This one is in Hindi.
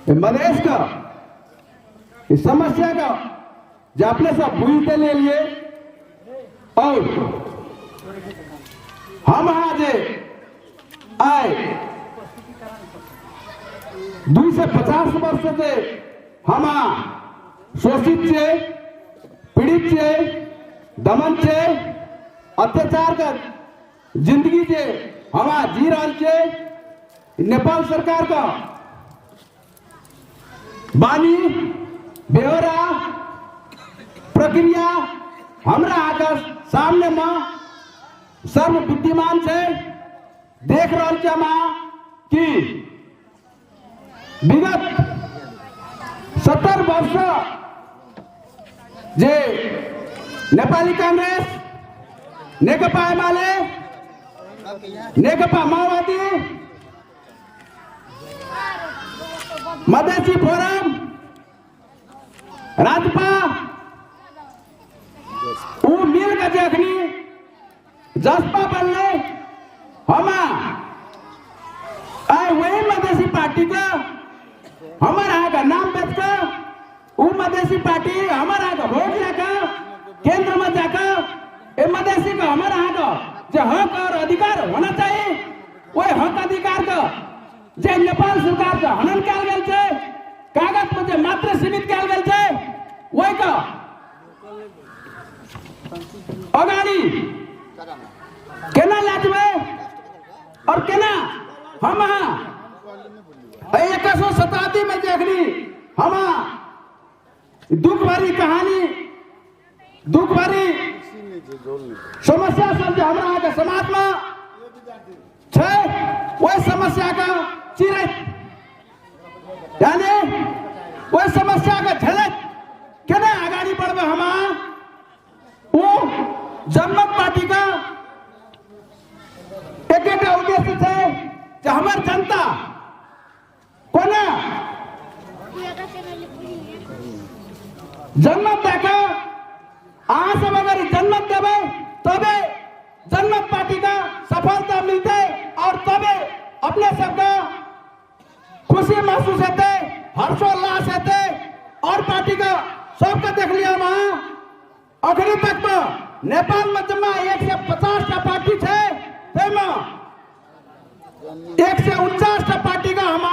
मधेश का इस समस्या का जो अपने सब भूलते ले लिए और हम आज आए 2 से 50 वर्ष से हम शोषित छे, पीड़ित छे, दमन छे, अत्याचार का जिंदगी छे हम जी रहा छे। नेपाल सरकार का बानी ब्यौरा प्रक्रिया हमरा आकर सामने में सर्व बुद्धिमान से देख रहा कि विगत 70 वर्ष जे नेपाली कांग्रेस, नेकपा एमाले, नेकपा माओवादी, मधेसी फोरम, राजपा मिल के जखनी जसपा बनले हम आए वही मधेसी पार्टी का हमारा यहाँ का नाम बेच कर वो मधेसी पार्टी हमारा यहाँ का वोट लेकर केंद्र में जाकर ये मधेसी का हमारा यहाँ का जो हक और अधिकार होना चाहिए वही हक अधिकार का जो नेपाल सरकार का हनन कल गल छे, कागज में मात्र सीमित कल गल छे वही का अगाड़ी केना लाजबे और केना हम 21वीं शताब्दी में देखनी हम दुख भरी कहानी, दुख भरी समस्या सब हमारा के समाज में छे वही समस्या का चिरत यानी वही समस्या का झलक केना आगाड़ी बढ़बे हम वो जनमत पार्टी का एक उद्देश्य है कि हमार जनता कोना जनमत देकर सब अगर जनमत देवे तबे जनमत पार्टी का सफलता मिलते और तबे अपने सबका खुशी महसूस होते, हर्षोल्लास होते और पार्टी का सबका देख लिया वहां अखरी तक में नेपाल में जमा 150 टा पार्टी है 149 टा पार्टी का हम